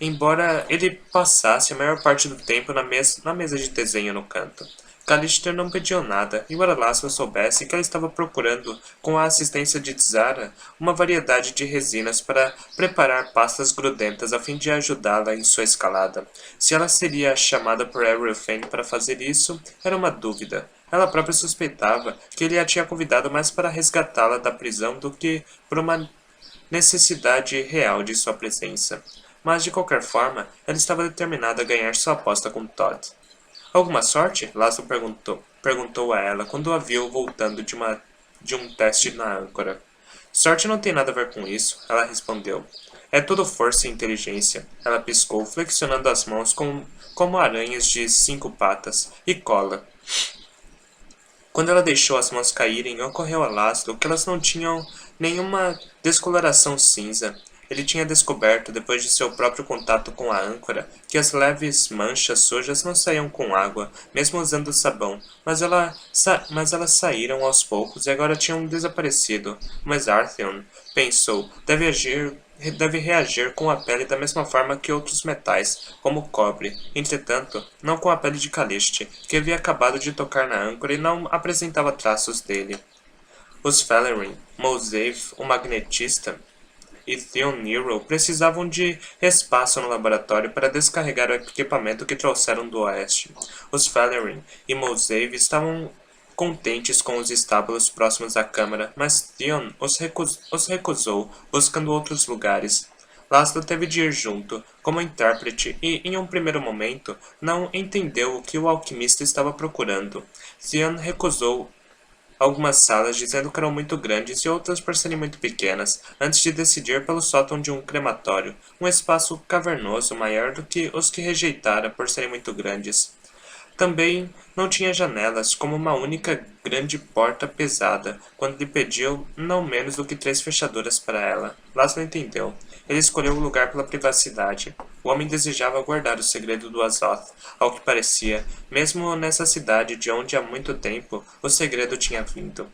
Embora ele passasse a maior parte do tempo na mesa de desenho no canto. Callister não pediu nada, embora Laszlo soubesse que ela estava procurando, com a assistência de Zara, uma variedade de resinas para preparar pastas grudentas a fim de ajudá-la em sua escalada. Se ela seria chamada por Arelfane para fazer isso, era uma dúvida. Ela própria suspeitava que ele a tinha convidado mais para resgatá-la da prisão do que por uma necessidade real de sua presença. Mas, de qualquer forma, ela estava determinada a ganhar sua aposta com Todd. Alguma sorte? Laszlo perguntou a ela quando a viu voltando de um teste na âncora. Sorte não tem nada a ver com isso, ela respondeu. É tudo força e inteligência. Ela piscou, flexionando as mãos como aranhas de 5 patas, e cola. Quando ela deixou as mãos caírem, ocorreu a Laszlo que elas não tinham nenhuma descoloração cinza. Ele tinha descoberto, depois de seu próprio contato com a âncora, que as leves manchas sujas não saíam com água, mesmo usando sabão, mas elas saíram aos poucos e agora tinham desaparecido. Mas Artheon, pensou, deve reagir com a pele da mesma forma que outros metais, como o cobre. Entretanto, não com a pele de Calliste, que havia acabado de tocar na âncora e não apresentava traços dele. Os Falarin, Mosaiv, o magnetista, e Theon Nero precisavam de espaço no laboratório para descarregar o equipamento que trouxeram do oeste. Os Falarin e Mosaiv estavam contentes com os estábulos próximos à câmara, mas Theon os recusou, buscando outros lugares. Laszlo teve de ir junto, como intérprete, e, em um primeiro momento, não entendeu o que o alquimista estava procurando. Theon recusou algumas salas dizendo que eram muito grandes e outras por serem muito pequenas, antes de decidir pelo sótão de um crematório, um espaço cavernoso maior do que os que rejeitara por serem muito grandes. Também não tinha janelas, como uma única grande porta pesada, quando lhe pediu não menos do que 3 fechaduras para ela. Laszlo entendeu. Ele escolheu o lugar pela privacidade. O homem desejava guardar o segredo do Azoth, ao que parecia, mesmo nessa cidade de onde há muito tempo o segredo tinha vindo.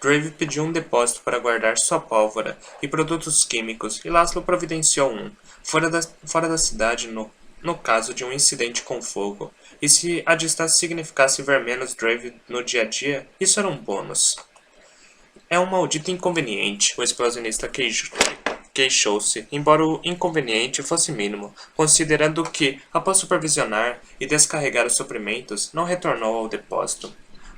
Drave pediu um depósito para guardar sua pólvora e produtos químicos, e Laszlo providenciou um, fora da cidade no caso de um incidente com fogo. E se a distância significasse ver menos Drave no dia a dia, isso era um bônus. É um maldito inconveniente, o explosionista queixou-se, embora o inconveniente fosse mínimo, considerando que, após supervisionar e descarregar os suprimentos, não retornou ao depósito.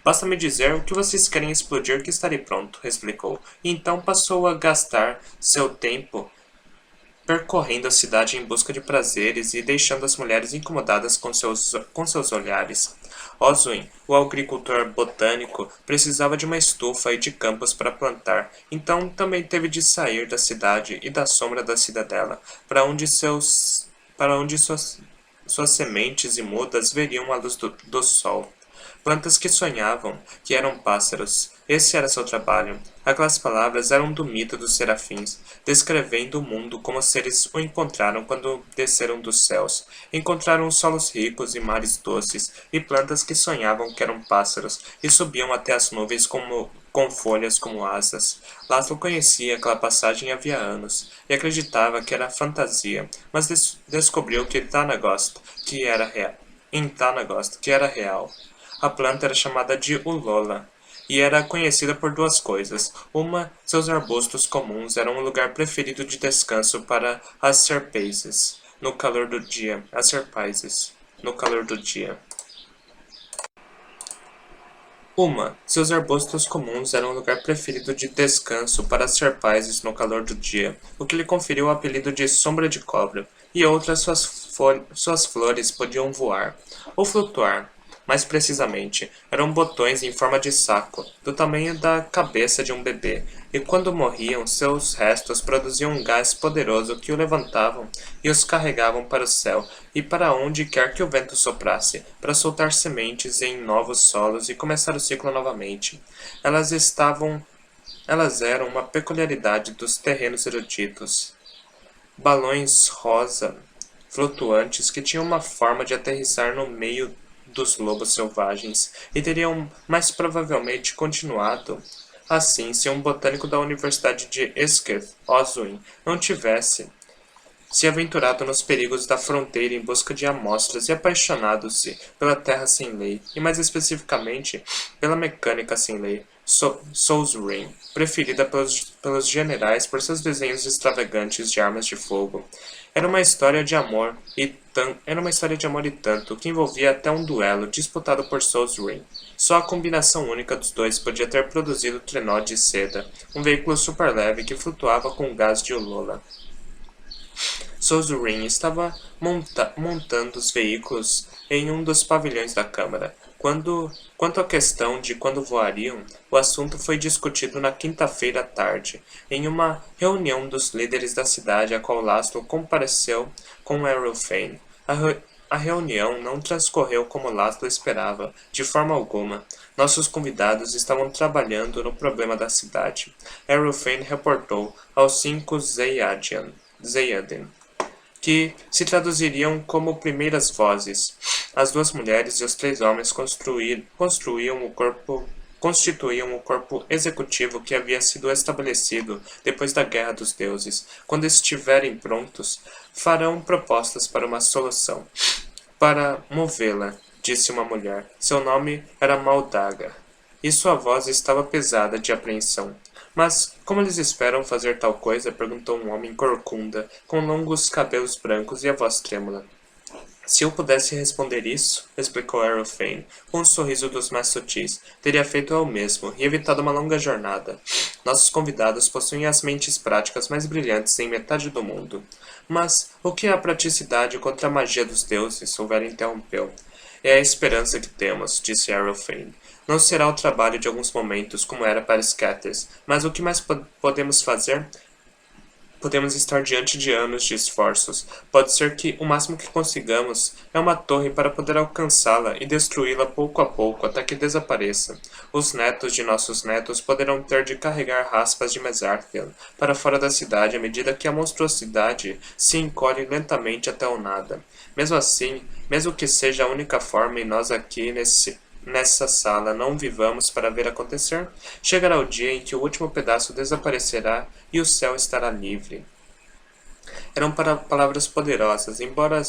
Basta me dizer o que vocês querem explodir que estarei pronto, explicou, e então passou a gastar seu tempo percorrendo a cidade em busca de prazeres e deixando as mulheres incomodadas com seus olhares. Oswin, o agricultor botânico, precisava de uma estufa e de campos para plantar, então também teve de sair da cidade e da sombra da cidadela, para onde suas sementes e mudas veriam a luz do sol. Plantas que sonhavam, que eram pássaros. Esse era seu trabalho. Aquelas palavras eram do mito dos serafins, descrevendo o mundo como os seres o encontraram quando desceram dos céus. Encontraram solos ricos e mares doces, e plantas que sonhavam que eram pássaros, e subiam até as nuvens com folhas como asas. Laszlo conhecia aquela passagem havia anos, e acreditava que era fantasia, mas descobriu que em Thanagost, que era real. A planta era chamada de ulola, e era conhecida por 2 coisas. Uma, seus arbustos comuns eram o lugar preferido de descanso para as serpeises, no calor do dia. As serpaises, no calor do dia. Seus arbustos comuns eram o lugar preferido de descanso para as serpaises no calor do dia, o que lhe conferiu o apelido de sombra de cobra, e outra, suas flores podiam voar, ou flutuar. Mais precisamente, eram botões em forma de saco, do tamanho da cabeça de um bebê, e quando morriam, seus restos produziam um gás poderoso que o levantavam e os carregavam para o céu e para onde quer que o vento soprasse, para soltar sementes em novos solos e começar o ciclo novamente. Elas eram uma peculiaridade dos terrenos eruditos. Balões rosa flutuantes que tinham uma forma de aterrissar no meio dos lobos selvagens, e teriam mais provavelmente continuado assim se um botânico da Universidade de Esquith, Oswin, não tivesse se aventurado nos perigos da fronteira em busca de amostras e apaixonado-se pela terra sem lei, e mais especificamente pela mecânica sem lei, Soulsring, preferida pelos generais por seus desenhos extravagantes de armas de fogo. Era uma história de amor e tanto, que envolvia até um duelo disputado por Soulsring. Só a combinação única dos dois podia ter produzido o trenó de seda, um veículo super leve que flutuava com gás de Olola. Soulsring estava montando os veículos em um dos pavilhões da Câmara. Quanto à questão de quando voariam, o assunto foi discutido na quinta-feira à tarde, em uma reunião dos líderes da cidade a qual Laszlo compareceu com Errolfane. A reunião não transcorreu como Laszlo esperava, de forma alguma. Nossos convidados estavam trabalhando no problema da cidade. Errolfane reportou aos 5 Zeyadin, que se traduziriam como primeiras vozes. As 2 mulheres e os 3 homens constituíam o corpo executivo que havia sido estabelecido depois da Guerra dos Deuses. Quando estiverem prontos, farão propostas para uma solução. Para movê-la, disse uma mulher. Seu nome era Maldaga, e sua voz estava pesada de apreensão. Mas como eles esperam fazer tal coisa? Perguntou um homem corcunda, com longos cabelos brancos e a voz trêmula. Se eu pudesse responder isso, explicou Errolfane, com um sorriso dos mais sutis, teria feito eu mesmo e evitado uma longa jornada. Nossos convidados possuem as mentes práticas mais brilhantes em metade do mundo. Mas o que é a praticidade contra a magia dos deuses? O velho interrompeu. É a esperança que temos, disse Errolfane. Não será o trabalho de alguns momentos, como era para Scatters, mas o que mais podemos fazer? Podemos estar diante de anos de esforços. Pode ser que o máximo que consigamos é uma torre para poder alcançá-la e destruí-la pouco a pouco até que desapareça. Os netos de nossos netos poderão ter de carregar raspas de Mesarthian para fora da cidade à medida que a monstruosidade se encolhe lentamente até o nada. Mesmo assim, mesmo que seja a única forma e nós aqui nessa sala não vivamos para ver acontecer, chegará o dia em que o último pedaço desaparecerá e o céu estará livre. Eram palavras poderosas, embora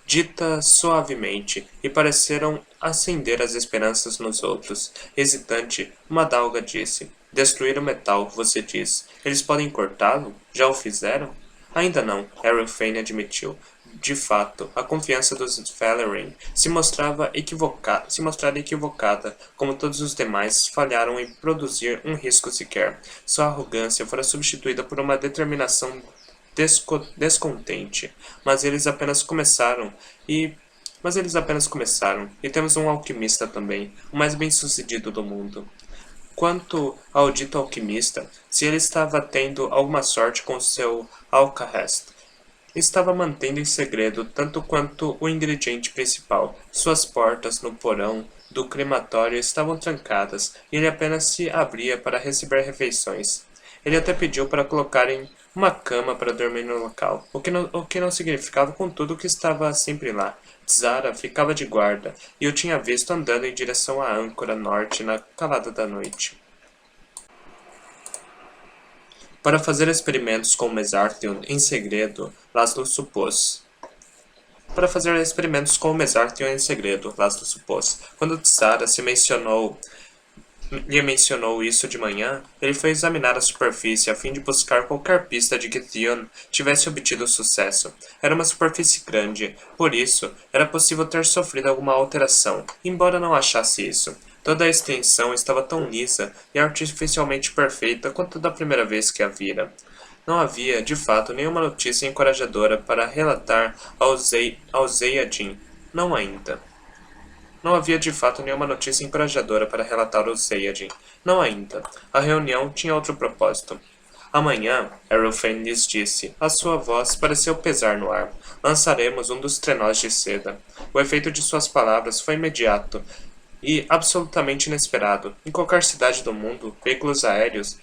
ditas suavemente, e pareceram acender as esperanças nos outros. Hesitante, Madalga disse: Destruir o metal, você diz. Eles podem cortá-lo? Já o fizeram? Ainda não, Errolfane admitiu. De fato, a confiança dos Valerin se mostrara equivocada, como todos os demais falharam em produzir um risco sequer. Sua arrogância fora substituída por uma determinação descontente. Mas eles apenas começaram, e temos um alquimista também, o mais bem-sucedido do mundo. Quanto ao dito alquimista, se ele estava tendo alguma sorte com seu Alcahest, estava mantendo em segredo tanto quanto o ingrediente principal. Suas portas no porão do crematório estavam trancadas e ele apenas se abria para receber refeições. Ele até pediu para colocarem uma cama para dormir no local, o que não significava contudo que estava sempre lá. Zara ficava de guarda, e eu tinha visto andando em direção à âncora norte na calada da noite. Para fazer experimentos com Mesarthion em segredo, Laszlo supôs. Quando Tsara lhe mencionou isso de manhã, ele foi examinar a superfície a fim de buscar qualquer pista de que Theon tivesse obtido sucesso. Era uma superfície grande, por isso, era possível ter sofrido alguma alteração, embora não achasse isso. Toda a extensão estava tão lisa e artificialmente perfeita quanto da primeira vez que a vira. Não havia, de fato, nenhuma notícia encorajadora para relatar ao Zeyadin. Não ainda. Não havia de fato nenhuma notícia encorajadora para relatar ao Zeyadin. Não ainda. A reunião tinha outro propósito. Amanhã, Errolfane lhes disse. A sua voz pareceu pesar no ar. Lançaremos um dos trenós de seda. O efeito de suas palavras foi imediato e absolutamente inesperado. Em qualquer cidade do mundo, veículos aéreos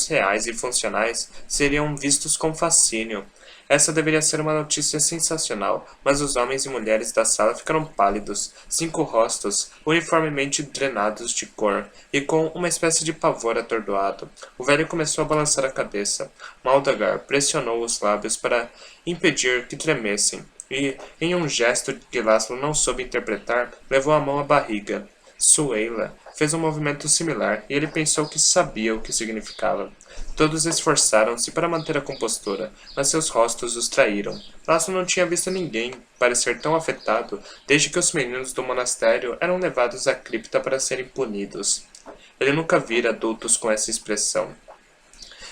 reais e funcionais seriam vistos com fascínio. Essa deveria ser uma notícia sensacional, mas os homens e mulheres da sala ficaram pálidos, 5 rostos uniformemente drenados de cor, e com uma espécie de pavor atordoado. O velho começou a balançar a cabeça. Maldagar pressionou os lábios para impedir que tremessem, e, em um gesto que Laszlo não soube interpretar, levou a mão à barriga. Suela fez um movimento similar e ele pensou que sabia o que significava. Todos esforçaram-se para manter a compostura, mas seus rostos os traíram. Laszlo não tinha visto ninguém parecer tão afetado desde que os meninos do monastério eram levados à cripta para serem punidos. Ele nunca vira adultos com essa expressão.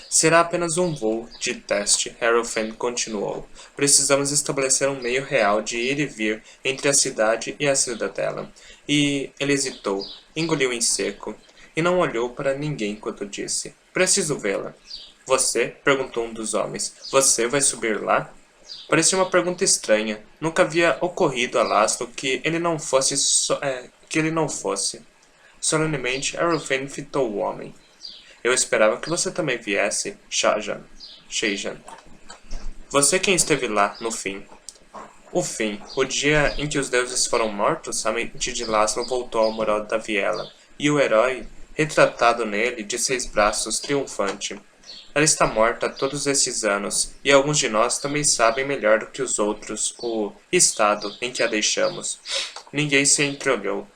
Será apenas um voo de teste, Harrowfen continuou. Precisamos estabelecer um meio real de ir e vir entre a cidade e a cidadela. E ele hesitou, engoliu em seco, e não olhou para ninguém enquanto disse: Preciso vê-la. Você? Perguntou um dos homens. Você vai subir lá? Parecia uma pergunta estranha. Nunca havia ocorrido a Laszlo que ele não fosse. Solenemente, Harrowfen fitou o homem. Eu esperava que você também viesse, Shahjan. Você quem esteve lá, no fim. O fim, o dia em que os deuses foram mortos, a mente de Laszlo voltou ao moral da viela, e o herói, retratado nele, de 6 braços, triunfante. Ela está morta há todos esses anos, e alguns de nós também sabem melhor do que os outros o estado em que a deixamos. Ninguém se entreolhou.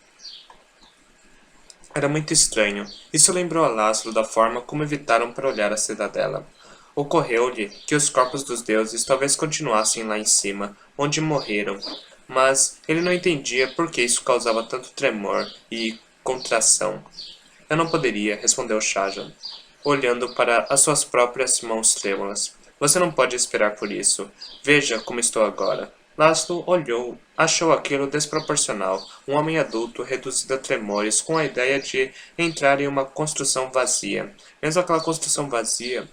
Era muito estranho. Isso lembrou a Laszlo da forma como evitaram para olhar a cidadela. Ocorreu-lhe que os corpos dos deuses talvez continuassem lá em cima, onde morreram, mas ele não entendia por que isso causava tanto tremor e contração. Eu não poderia, respondeu Shahjan, olhando para as suas próprias mãos trêmulas. Você não pode esperar por isso. Veja como estou agora. Laszlo olhou, achou aquilo desproporcional, um homem adulto reduzido a tremores com a ideia de entrar em uma construção vazia. Mesmo aquela construção vazia,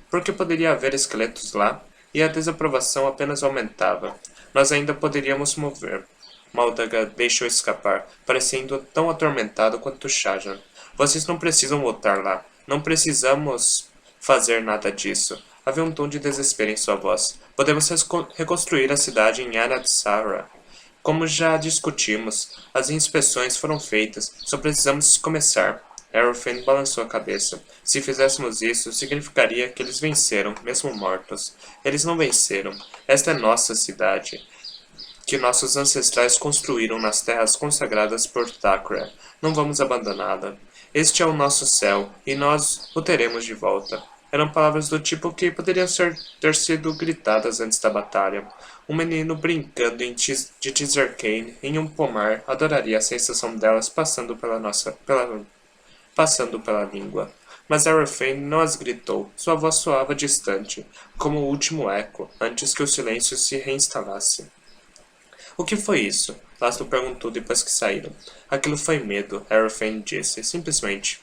porque poderia haver esqueletos lá, e a desaprovação apenas aumentava. Nós ainda poderíamos mover. Maldaga deixou escapar, parecendo tão atormentado quanto Shahjan. Vocês não precisam voltar lá. Não precisamos fazer nada disso. Havia um tom de desespero em sua voz. Podemos reconstruir a cidade em Anadsara. Como já discutimos, as inspeções foram feitas. Só precisamos começar. Harrowfen balançou a cabeça. Se fizéssemos isso, significaria que eles venceram, mesmo mortos. Eles não venceram. Esta é nossa cidade, que nossos ancestrais construíram nas terras consagradas por Thakra. Não vamos abandoná-la. Este é o nosso céu, e nós o teremos de volta. Eram palavras do tipo que poderiam ter sido gritadas antes da batalha. Um menino brincando de Teasercane em um pomar adoraria a sensação delas passando pela língua. Mas Harrowfen não as gritou. Sua voz soava distante, como o último eco, antes que o silêncio se reinstalasse. O que foi isso? Laszlo perguntou depois que saíram. Aquilo foi medo, Harrowfen disse, simplesmente.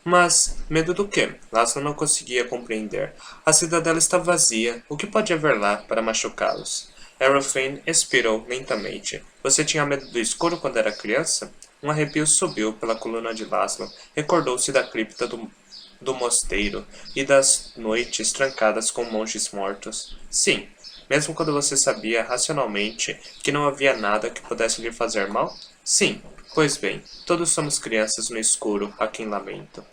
Mas, medo do quê? Laszlo não conseguia compreender. A cidadela está vazia. O que pode haver lá para machucá-los? Harrowfen expirou lentamente. Você tinha medo do escuro quando era criança? Um arrepio subiu pela coluna de Laszlo. Recordou-se da cripta do mosteiro e das noites trancadas com monges mortos. Sim, mesmo quando você sabia racionalmente que não havia nada que pudesse lhe fazer mal? Sim, pois bem, todos somos crianças no escuro a quem lamento.